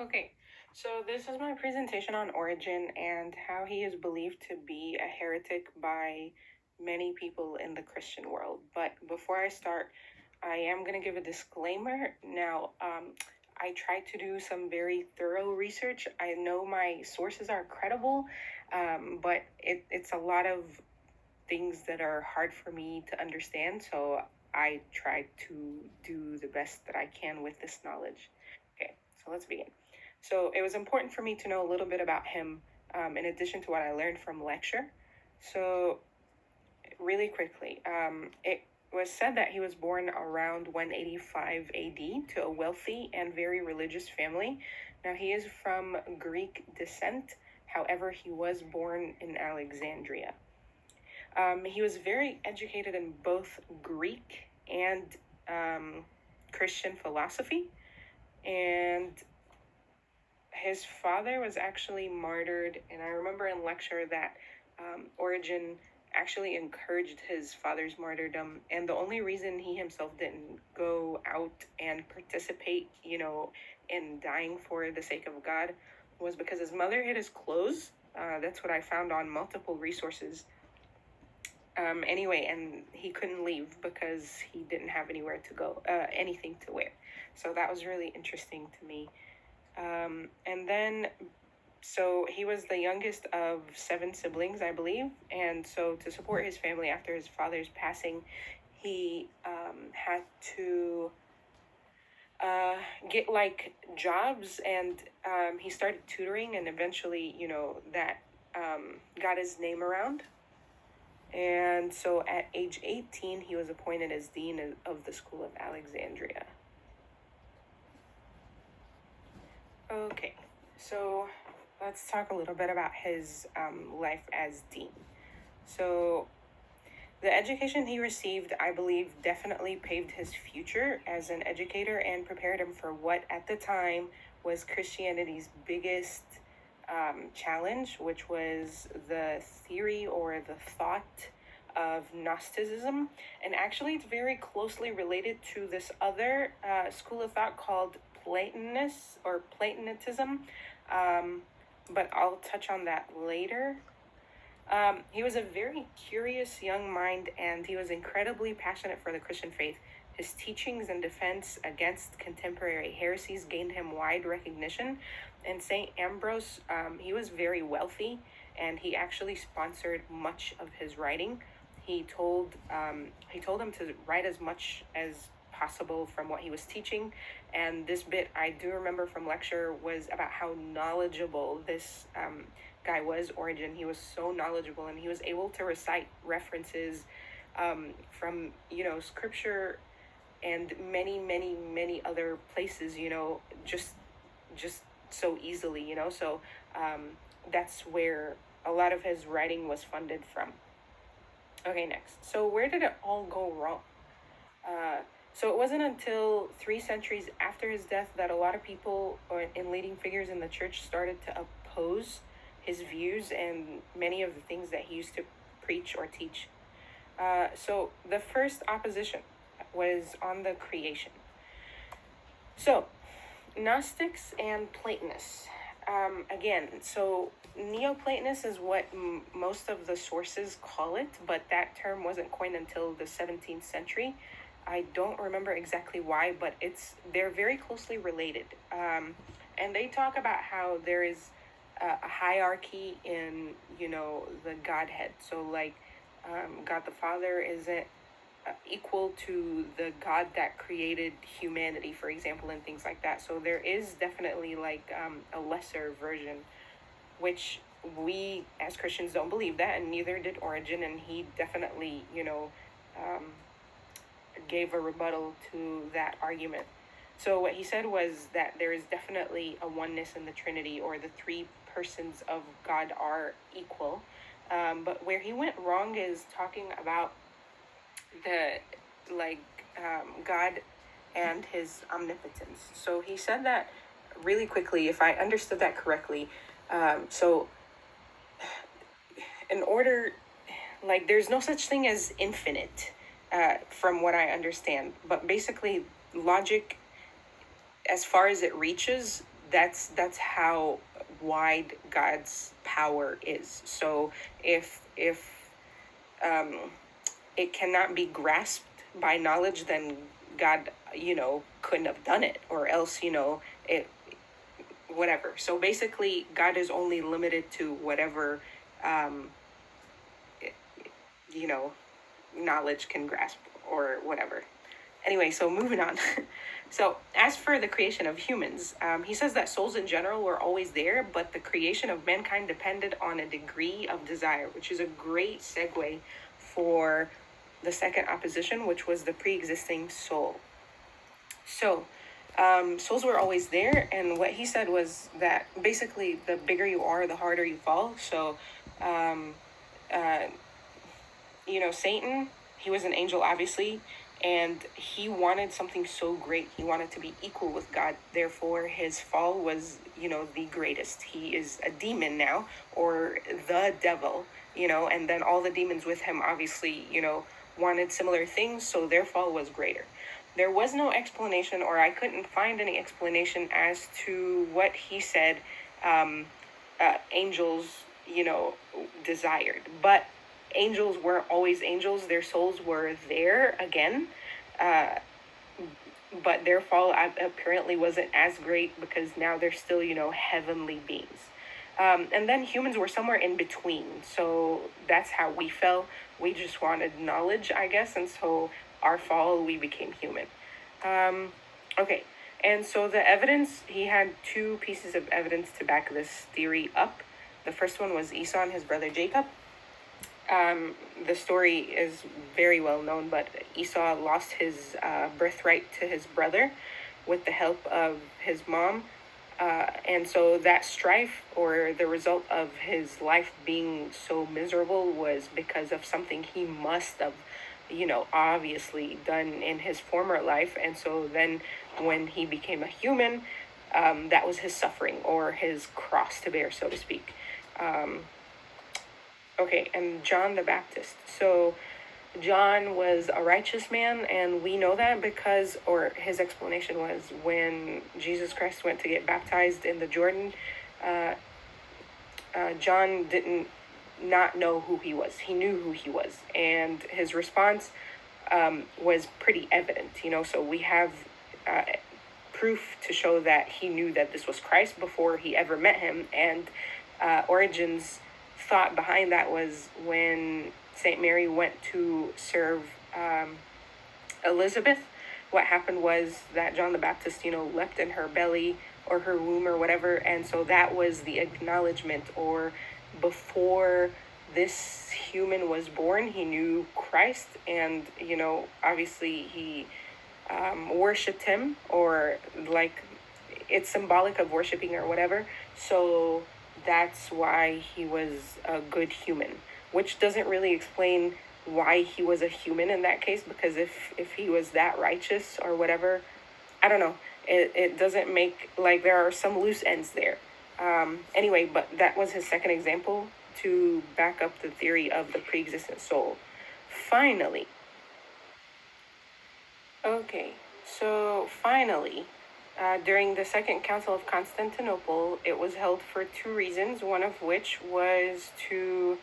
Okay, so this is my presentation on Origen and how he is believed to be a heretic by many people in the Christian world. But before I start, I am going to give a disclaimer. Now, I tried to do some very thorough research. I know my sources are credible, but it's a lot of things that are hard for me to understand. So I try to do the best that I can with this knowledge. Okay, so let's begin. So it was important for me to know a little bit about him, in addition to what I learned from lecture. So really quickly, it was said that he was born around 185 AD to a wealthy and very religious family. Now he is from Greek descent. However, he was born in Alexandria. He was very educated in both Greek and Christian philosophy, and his father was actually martyred. And I remember in lecture that Origen actually encouraged his father's martyrdom, and the only reason he himself didn't go out and participate, in dying for the sake of God, was because his mother hid his clothes. That's what I found on multiple resources. Anyway, and he couldn't leave because he didn't have anywhere to go, anything to wear. So that was really interesting to me. And then, so he was the youngest of 7 siblings, I believe. And so to support his family after his father's passing, he had to get like jobs, and he started tutoring, and eventually, that got his name around. And so at age 18, he was appointed as dean of the School of Alexandria. Okay, so let's talk a little bit about his life as dean. So the education he received, I believe, definitely paved his future as an educator and prepared him for what at the time was Christianity's biggest challenge, which was the theory or the thought of Gnosticism. And actually, it's very closely related to this other school of thought called Platonism. But I'll touch on that later. He was a very curious young mind, and he was incredibly passionate for the Christian faith. His teachings and defense against contemporary heresies gained him wide recognition. And St. Ambrose, he was very wealthy, and he actually sponsored much of his writing. He told him to write as much as possible from what he was teaching. And this bit I do remember from lecture was about how knowledgeable this guy was, Origen. He was so knowledgeable, and he was able to recite references from scripture and many, many, many other places, just so easily, so that's where a lot of his writing was funded from. Okay, next. So where did it all go wrong? So it wasn't until 3 centuries after his death that a lot of people and leading figures in the church started to oppose his views and many of the things that he used to preach or teach. So the first opposition was on the creation. So Gnostics and Platonists. Again, so Neoplatonists is what most of the sources call it, but that term wasn't coined until the 17th century. I don't remember exactly why, but they're very closely related. And they talk about how there is a hierarchy in, the Godhead. So like God the Father isn't equal to the God that created humanity, for example, and things like that. So there is definitely like a lesser version, which we as Christians don't believe that, and neither did Origen, and he definitely, gave a rebuttal to that argument. So what he said was that there is definitely a oneness in the Trinity, or the 3 persons of God are equal. But where he went wrong is talking about the God and his omnipotence. So he said that really quickly, if I understood that correctly. So in order, there's no such thing as infinite, from what I understand. But basically, logic, as far as it reaches, that's how wide God's power is. So if it cannot be grasped by knowledge, then God, couldn't have done it, or else, it, whatever. So basically, God is only limited to whatever, um, you know, knowledge can grasp or whatever. Anyway, so moving on. So, as for the creation of humans, he says that souls in general were always there, but the creation of mankind depended on a degree of desire, which is a great segue for the second opposition, which was the pre existing soul. So, souls were always there, and what he said was that basically the bigger you are, the harder you fall. So, um, uh, Satan, he was an angel, obviously, and he wanted something so great. He wanted to be equal with God. Therefore, his fall was, the greatest. He is a demon now, or the devil, and then all the demons with him, obviously, wanted similar things, so their fall was greater. There was no explanation, or I couldn't find any explanation as to what he said angels, desired. But angels weren't always angels. Their souls were there again. Uh, but their fall apparently wasn't as great because now they're still, heavenly beings. And then humans were somewhere in between. So that's how we fell. We just wanted knowledge, I guess. And so our fall, we became human. Okay. And so the evidence, he had two pieces of evidence to back this theory up. The first one was Esau and his brother Jacob. The story is very well known, but Esau lost his birthright to his brother with the help of his mom. And so that strife, or the result of his life being so miserable, was because of something he must have, obviously done in his former life. And so then when he became a human, that was his suffering, or his cross to bear, so to speak. Okay, and John the Baptist. So John was a righteous man, and we know that because, or his explanation was, when Jesus Christ went to get baptized in the Jordan, John didn't not know who he was. He knew who he was, and his response was pretty evident, so we have proof to show that he knew that this was Christ before he ever met him. And Origen's thought behind that was when St. Mary went to serve Elizabeth, what happened was that John the Baptist, leapt in her belly or her womb or whatever. And so that was the acknowledgement, or before this human was born, he knew Christ. And, obviously he worshipped him, or like it's symbolic of worshiping or whatever. So that's why he was a good human, which doesn't really explain why he was a human in that case, because if he was that righteous or whatever, I don't know. It doesn't make, like, there are some loose ends there. Anyway, but that was his second example to back up the theory of the pre-existent soul. Finally, during the Second Council of Constantinople, it was held for two reasons, one of which was to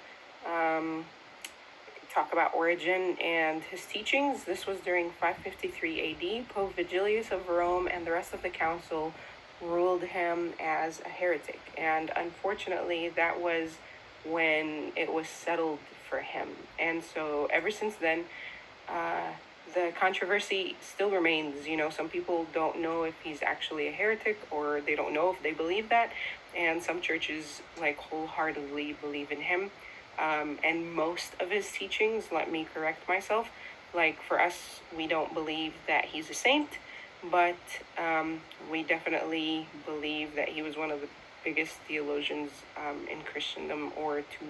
talk about Origen and his teachings. This was during 553 AD. Pope Vigilius of Rome and the rest of the council ruled him as a heretic. And unfortunately, that was when it was settled for him. And so ever since then, the controversy still remains. Some people don't know if he's actually a heretic, or they don't know if they believe that. And some churches wholeheartedly believe in him. And most of his teachings, let me correct myself, for us, we don't believe that he's a saint, but we definitely believe that he was one of the biggest theologians in Christendom, or to